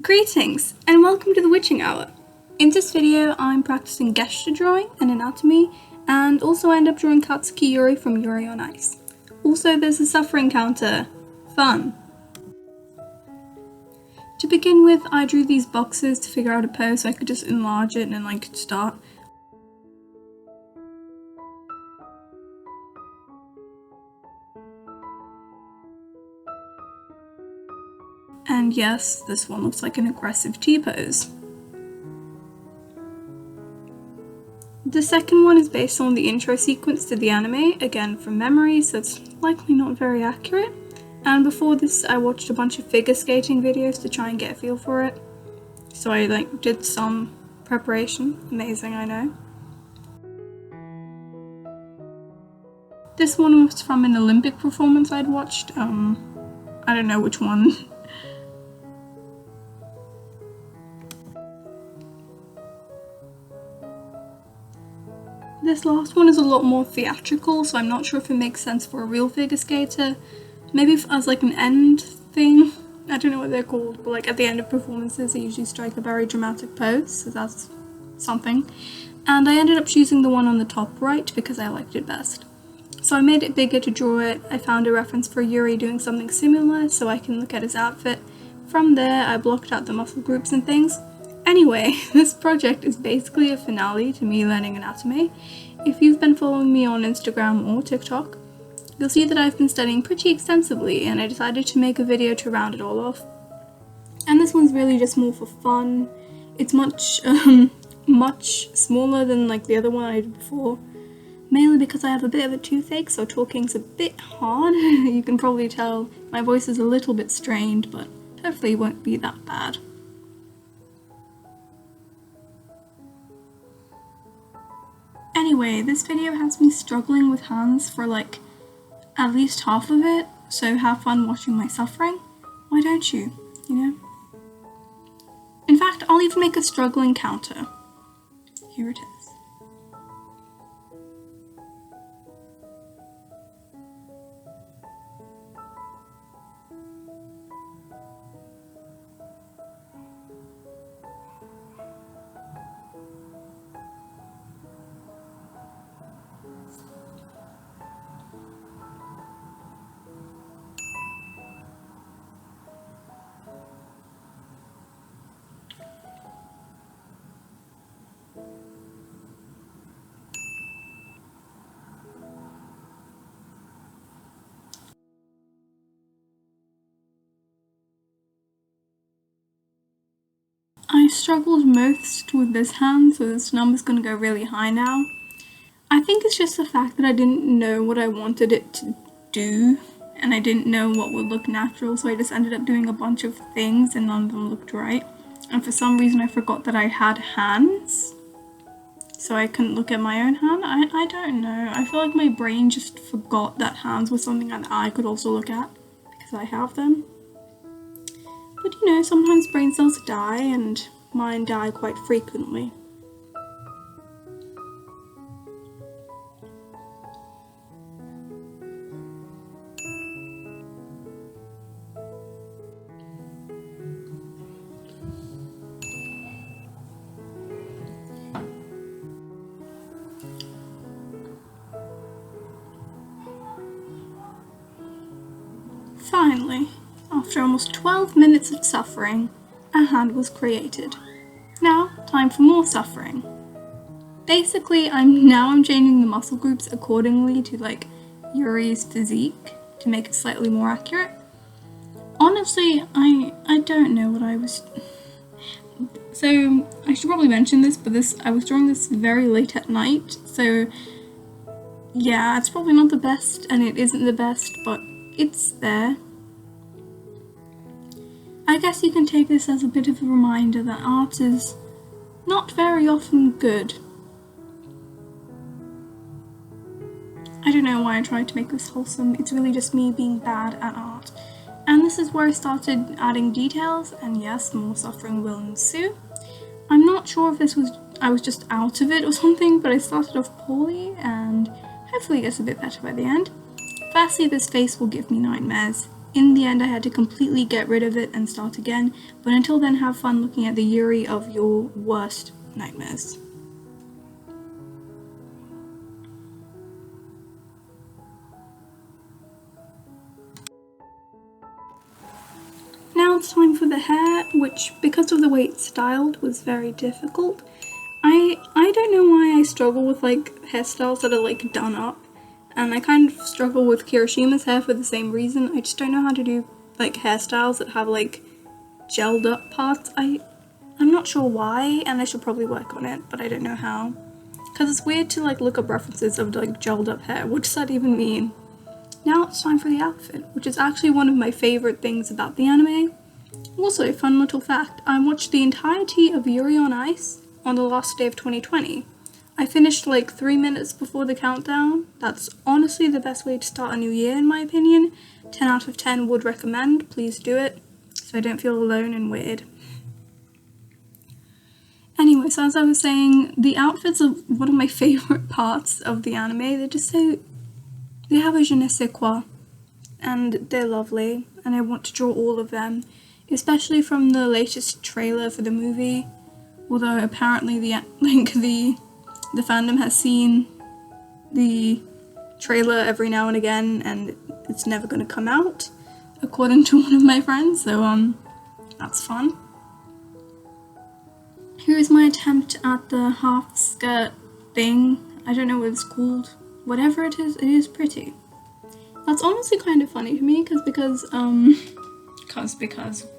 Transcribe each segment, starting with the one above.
Greetings and welcome to the Witching Hour. In this video I'm practicing gesture drawing and anatomy, and also I end up drawing Katsuki Yuri from Yuri on Ice. Also there's a suffering counter. Fun! To begin with, I drew these boxes to figure out a pose so I could just enlarge it and start. And yes, this one looks like an aggressive T-pose. The second one is based on the intro sequence to the anime, again from memory, so it's likely not very accurate. And before this I watched a bunch of figure skating videos to try and get a feel for it. So I did some preparation. Amazing, I know. This one was from an Olympic performance I'd watched. I don't know which one. This last one is a lot more theatrical, so I'm not sure if it makes sense for a real figure skater. Maybe as an end thing. I don't know what they're called, but at the end of performances they usually strike a very dramatic pose, so that's something. And I ended up choosing the one on the top right because I liked it best. So I made it bigger to draw it. I found a reference for Yuri doing something similar so I can look at his outfit. From there I blocked out the muscle groups and things. Anyway, this project is basically a finale to me learning anatomy. If you've been following me on Instagram or TikTok, you'll see that I've been studying pretty extensively and I decided to make a video to round it all off. And this one's really just more for fun. It's much smaller than the other one I did before. Mainly because I have a bit of a toothache, so talking's a bit hard. You can probably tell my voice is a little bit strained, but hopefully it won't be that bad. Anyway, this video has me struggling with hands for at least half of it, so have fun watching my suffering. Why don't you, In fact, I'll even make a struggling counter. Here it is. I struggled most with this hand, so this number's gonna go really high now. I think it's just the fact that I didn't know what I wanted it to do, and I didn't know what would look natural, so I just ended up doing a bunch of things and none of them looked right. And for some reason I forgot that I had hands, so I couldn't look at my own hand. I don't know. I feel like my brain just forgot that hands was something that I could also look at, because I have them. But sometimes brain cells die, and mine die quite frequently. Finally, after almost 12 minutes of suffering, a hand was created. Now, time for more suffering. Basically, I'm changing the muscle groups accordingly to Yuri's physique to make it slightly more accurate. Honestly, I don't know what I was... So, I should probably mention this, but I was drawing this very late at night, so yeah, it's probably not the best, and it isn't the best, but it's there. I guess you can take this as a bit of a reminder that art is not very often good. I don't know why I tried to make this wholesome, it's really just me being bad at art. And this is where I started adding details, and yes, more suffering will ensue. I'm not sure if I was just out of it or something, but I started off poorly, and hopefully it gets a bit better by the end. Firstly, this face will give me nightmares. in the end I had to completely get rid of it and start again, but until then, have fun looking at the Yuri of your worst nightmares. Now it's time for the hair, which, because of the way it's styled, was very difficult. I don't know why I struggle with like hairstyles that are like done up, and I kind of struggle with Kirishima's hair for the same reason. I just don't know how to do like hairstyles that have like gelled up parts. I'm not sure why, and I should probably work on it, but I don't know how. Because it's weird to like look up references of like gelled up hair. What does that even mean? Now it's time for the outfit, which is actually one of my favorite things about the anime. Also, a fun little fact, I watched the entirety of Yuri on Ice on the last day of 2020. I finished like 3 minutes before the countdown. That's honestly the best way to start a new year in my opinion. 10 out of 10 would recommend, please do it, so I don't feel alone and weird. Anyway, so as I was saying, the outfits are one of my favorite parts of the anime. They're just so, they have a je ne sais quoi, and they're lovely, and I want to draw all of them, especially from the latest trailer for the movie. Although apparently the fandom has seen the trailer every now and again, and it's never going to come out, according to one of my friends. So that's fun. Here's my attempt at the half skirt thing. I don't know what it's called. Whatever it is pretty. That's honestly kind of funny to me because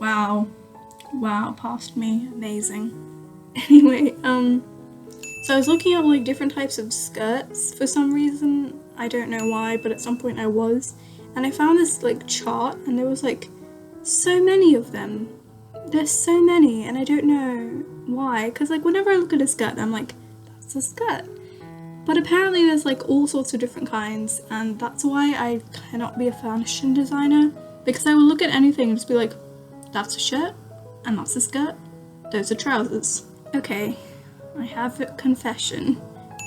wow, past me, amazing. Anyway, so I was looking at like different types of skirts for some reason. I don't know why, but at some point I was, and I found this like chart, and there was like so many of them. There's so many, and I don't know why, because like whenever I look at a skirt, I'm like, that's a skirt. But apparently there's like all sorts of different kinds, and that's why I cannot be a fashion designer, because I will look at anything and just be like, that's a shirt, and that's a skirt, those are trousers. Okay, I have a confession.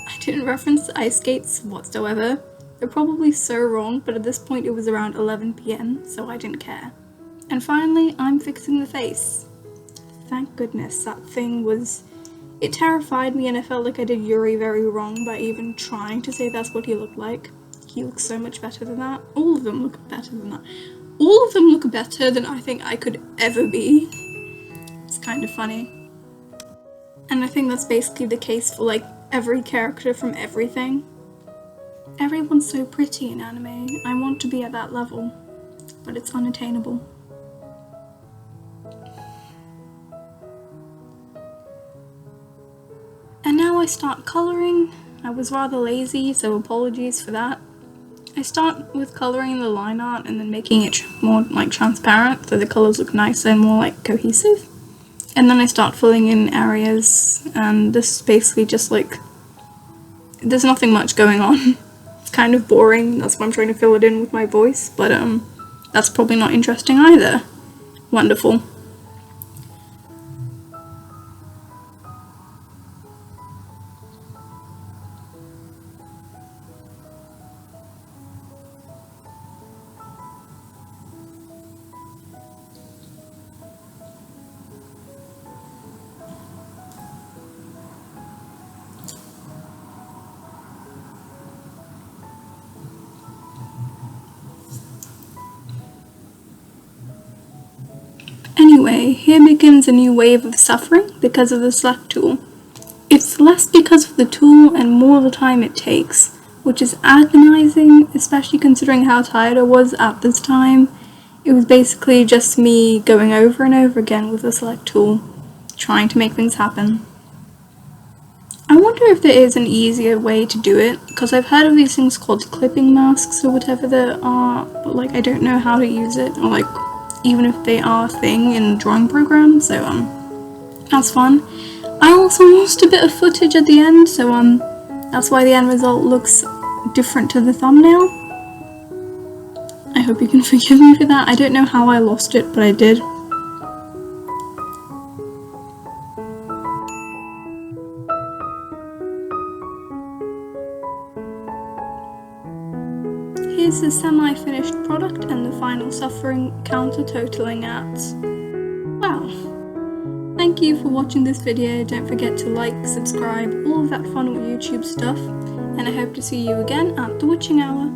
I didn't reference ice skates whatsoever. They're probably so wrong, but at this point it was around 11 PM, so I didn't care. And finally, I'm fixing the face. Thank goodness, that thing was... It terrified me, and I felt like I did Yuri very wrong by even trying to say that's what he looked like. He looks so much better than that. All of them look better than that. All of them look better than I think I could ever be. It's kind of funny. And I think that's basically the case for like every character from everything. Everyone's so pretty in anime. I want to be at that level, but it's unattainable. And now I start colouring. I was rather lazy, so apologies for that. I start with colouring the line art and then making it more like transparent so the colours look nicer and more like cohesive. And then I start filling in areas, and this is basically just like, there's nothing much going on. It's kind of boring, that's why I'm trying to fill it in with my voice, but that's probably not interesting either. Wonderful. Anyway, here begins a new wave of suffering because of the select tool. It's less because of the tool and more the time it takes, which is agonizing, especially considering how tired I was at this time. It was basically just me going over and over again with the select tool, trying to make things happen. I wonder if there is an easier way to do it, because I've heard of these things called clipping masks or whatever there are, but like I don't know how to use it, or like even if they are a thing in drawing programs, so that's fun. I also lost a bit of footage at the end, so that's why the end result looks different to the thumbnail. I hope you can forgive me for that. I don't know how I lost it, but I did. is a semi-finished product and the final suffering counter totaling at, wow. Thank you for watching this video. Don't forget to like, subscribe, all of that fun with YouTube stuff, and I hope to see you again at the witching hour.